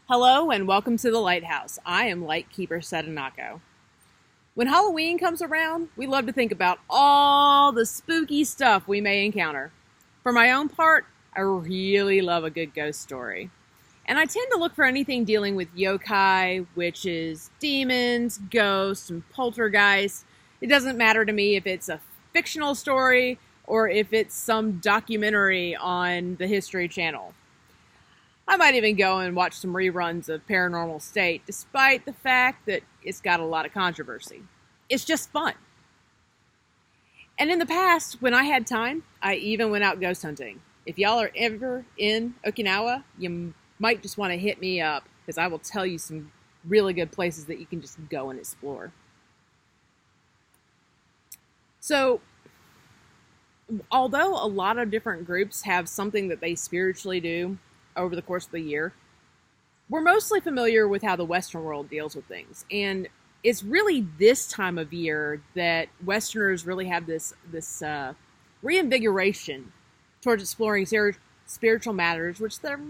Hello and welcome to the Lighthouse. I am Lightkeeper Sedinako. When Halloween comes around, we love to think about all the spooky stuff we may encounter. For my own part, I really love a good ghost story. And I tend to look for anything dealing with yokai, witches, demons, ghosts, and poltergeists. It doesn't matter to me if it's a fictional story or if it's some documentary on the History Channel. I might even go and watch some reruns of Paranormal State, despite the fact that it's got a lot of controversy. It's just fun. And in the past, when I had time, I even went out ghost hunting. If y'all are ever in Okinawa, you might just want to hit me up, because I will tell you some really good places that you can just go and explore. So, although a lot of different groups have something that they spiritually do over the course of the year, we're mostly familiar with how the Western world deals with things. And it's really this time of year that Westerners really have this reinvigoration towards exploring spiritual matters, which they're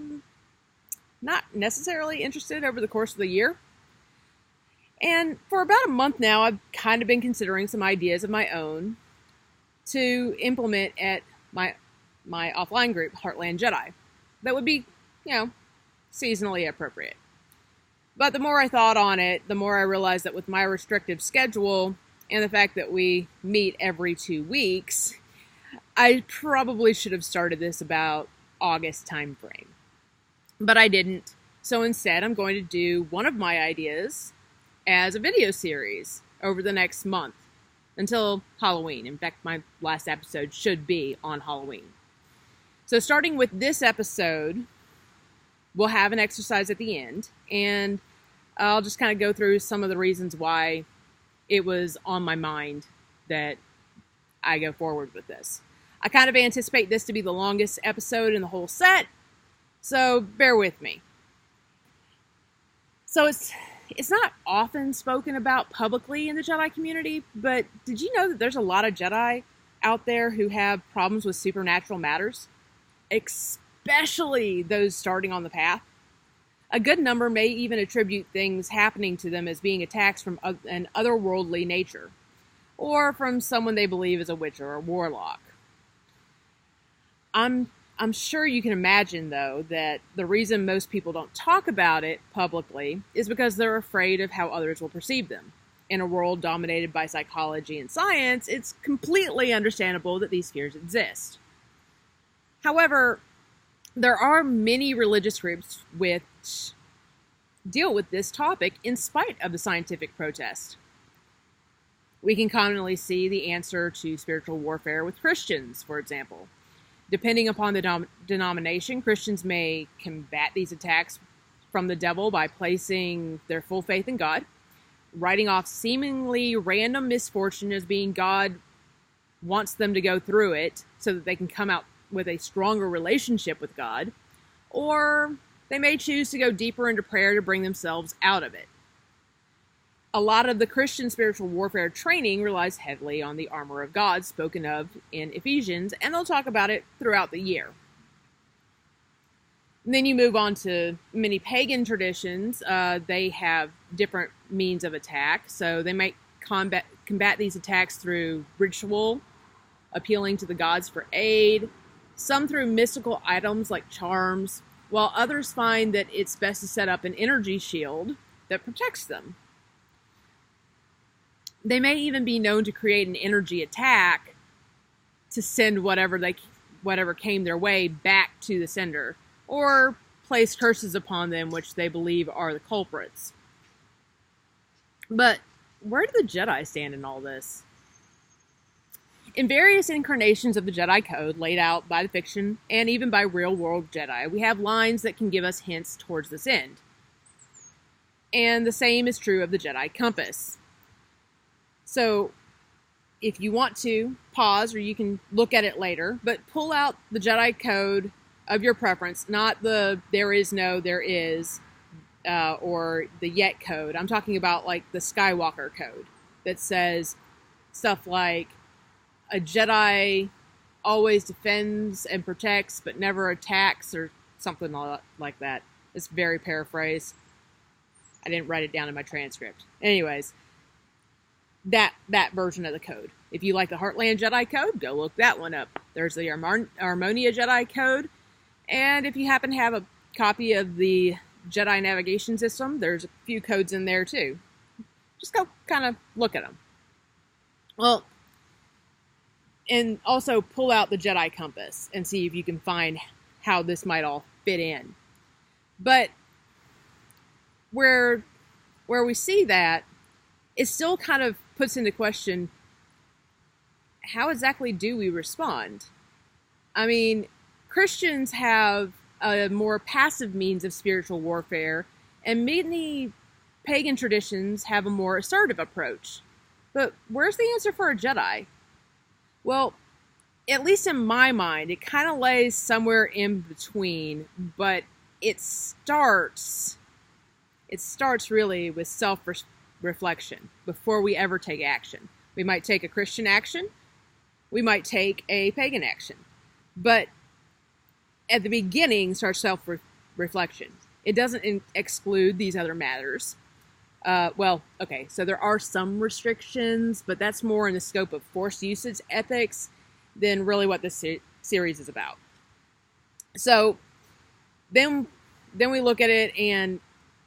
not necessarily interested over the course of the year. And for about a month now, I've kind of been considering some ideas of my own to implement at my offline group, Heartland Jedi. That would be, seasonally appropriate. But the more I thought on it, the more I realized that with my restrictive schedule and the fact that we meet every 2 weeks, I probably should have started this about August time frame. But I didn't. So instead, I'm going to do one of my ideas as a video series over the next month until Halloween. In fact, my last episode should be on Halloween. So starting with this episode, we'll have an exercise at the end, and I'll just kind of go through some of the reasons why it was on my mind that I go forward with this. I kind of anticipate this to be the longest episode in the whole set, so bear with me. So it's not often spoken about publicly in the Jedi community, but did you know that there's a lot of Jedi out there who have problems with supernatural matters? Especially those starting on the path. A good number may even attribute things happening to them as being attacks from an otherworldly nature, or from someone they believe is a witch or a warlock. I'm sure you can imagine, though, that the reason most people don't talk about it publicly is because they're afraid of how others will perceive them. In a world dominated by psychology and science, it's completely understandable that these fears exist. However, there are many religious groups which deal with this topic in spite of the scientific protest. We can commonly see the answer to spiritual warfare with Christians, for example. Depending upon the denomination, Christians may combat these attacks from the devil by placing their full faith in God, writing off seemingly random misfortune as being God wants them to go through it so that they can come out with a stronger relationship with God, or they may choose to go deeper into prayer to bring themselves out of it. A lot of the Christian spiritual warfare training relies heavily on the armor of God spoken of in Ephesians, and they'll talk about it throughout the year. And then you move on to many pagan traditions. They have different means of attack, so they might combat these attacks through ritual, appealing to the gods for aid, some through mystical items like charms, while others find that it's best to set up an energy shield that protects them. They may even be known to create an energy attack to send whatever came their way back to the sender, or place curses upon them which they believe are the culprits. But where do the Jedi stand in all this? In various incarnations of the Jedi Code laid out by the fiction and even by real-world Jedi, we have lines that can give us hints towards this end. And the same is true of the Jedi Compass. So, if you want to, pause, or you can look at it later, but pull out the Jedi Code of your preference, not the there is no, there is, or the yet code. I'm talking about like the Skywalker Code that says stuff like, a Jedi always defends and protects, but never attacks, or something like that. It's very paraphrased. I didn't write it down in my transcript. Anyways, that version of the code. If you like the Heartland Jedi Code, go look that one up. There's the Harmonia Jedi Code. And if you happen to have a copy of the Jedi Navigation System, there's a few codes in there too. Just go kind of look at them. Well, and also pull out the Jedi Compass and see if you can find how this might all fit in. But where we see that, it still kind of puts into question, how exactly do we respond? I mean, Christians have a more passive means of spiritual warfare, and many pagan traditions have a more assertive approach. But where's the answer for a Jedi? Well, at least in my mind, it kind of lays somewhere in between, but it starts really with self-reflection before we ever take action. We might take a Christian action. We might take a pagan action. But at the beginning starts self-reflection. It doesn't exclude these other matters. So there are some restrictions, but that's more in the scope of force usage ethics than really what this series is about. So then we look at it, and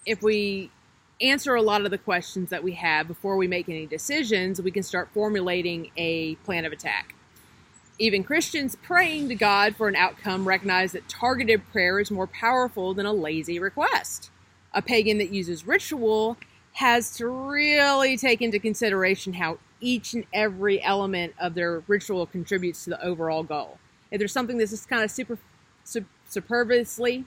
if we answer a lot of the questions that we have before we make any decisions, we can start formulating a plan of attack. Even Christians praying to God for an outcome recognize that targeted prayer is more powerful than a lazy request. A pagan that uses ritual has to really take into consideration how each and every element of their ritual contributes to the overall goal. If there's something that's just kind of superfluously,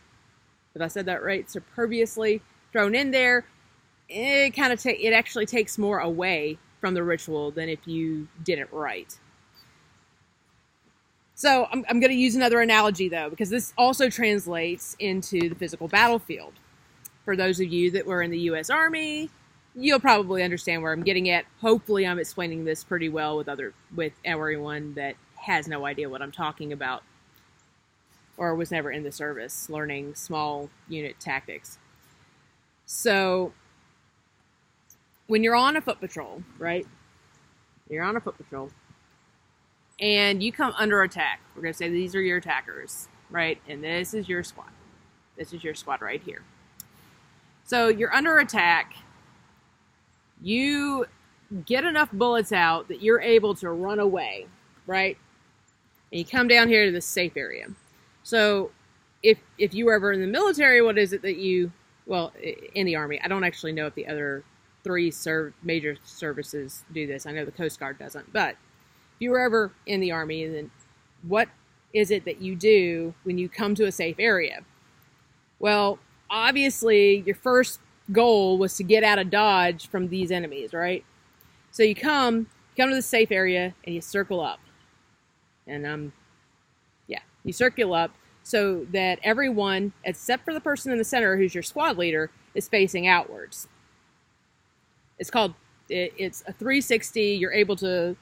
if I said that right, superfluously thrown in there, it actually takes more away from the ritual than if you did it right. So I'm going to use another analogy, though, because this also translates into the physical battlefield. For those of you that were in the U.S. Army, you'll probably understand where I'm getting at. Hopefully I'm explaining this pretty well with everyone that has no idea what I'm talking about or was never in the service learning small unit tactics. So when you're on a foot patrol, right? You're on a foot patrol and you come under attack. We're going to say these are your attackers, right? And this is your squad. This is your squad right here. So you're under attack. You get enough bullets out that you're able to run away, right? And you come down here to this safe area. So if you were ever in the military, what is it that in the Army, I don't actually know if the other three major services do this. I know the Coast Guard doesn't. But if you were ever in the Army, then what is it that you do when you come to a safe area? Well, obviously, your first goal was to get out of dodge from these enemies, right? So you come to the safe area and you circle up. And you circle up so that everyone, except for the person in the center who's your squad leader, is facing outwards. It's a 360. You're able to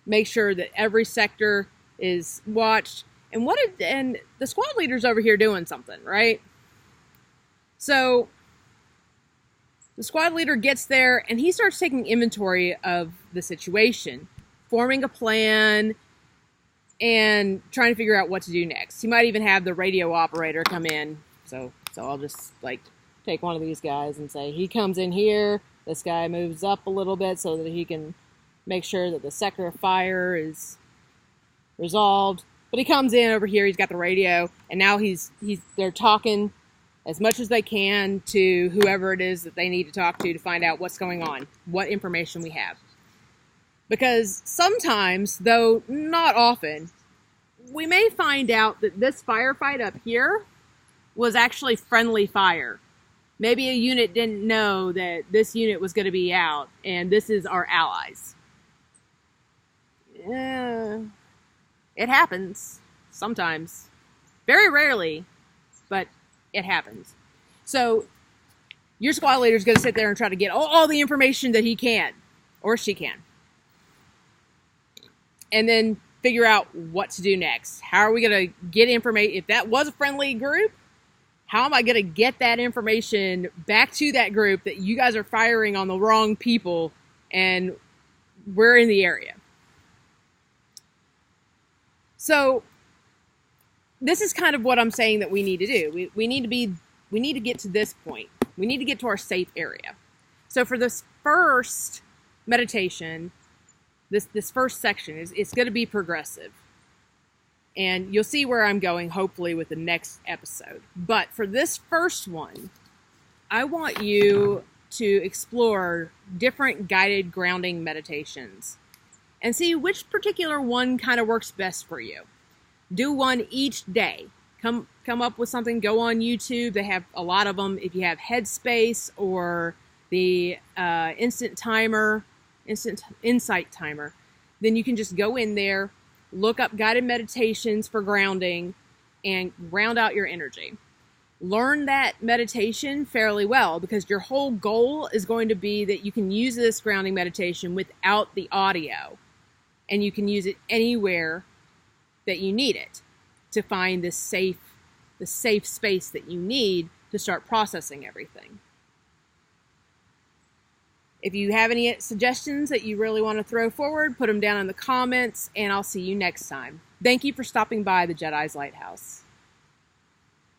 make sure that every sector is watched. And the squad leader's over here doing something, right? So the squad leader gets there and he starts taking inventory of the situation, forming a plan, and trying to figure out what to do next. He might even have the radio operator come in. So I'll just take one of these guys and say, he comes in here. This guy moves up a little bit so that he can make sure that the sector of fire is resolved. But he comes in over here. He's got the radio, and now they're talking as much as they can to whoever it is that they need to talk to find out what's going on, what information we have. Because sometimes, though not often, we may find out that this firefight up here was actually friendly fire. Maybe a unit didn't know that this unit was going to be out, and this is our allies. It happens sometimes. Very rarely, but it happens. So your squad leader is going to sit there and try to get all the information that he can, or she can. And then figure out what to do next. How are we going to get information? If that was a friendly group, How am I going to get that information back to that group that you guys are firing on the wrong people and we're in the area? So this is kind of what I'm saying that we need to do. We need to get to this point. We need to get to our safe area. So for this first meditation, this first section it's going to be progressive. And you'll see where I'm going, hopefully, with the next episode. But for this first one, I want you to explore different guided grounding meditations and see which particular one kind of works best for you. Do one each day. Come up with something. Go on YouTube. They have a lot of them. If you have Headspace or the Insight Timer, then you can just go in there, look up guided meditations for grounding, and ground out your energy. Learn that meditation fairly well, because your whole goal is going to be that you can use this grounding meditation without the audio, and you can use it anywhere that you need it to find the safe space that you need to start processing everything. If you have any suggestions that you really want to throw forward, put them down in the comments, and I'll see you next time. Thank you for stopping by the Jedi's Lighthouse.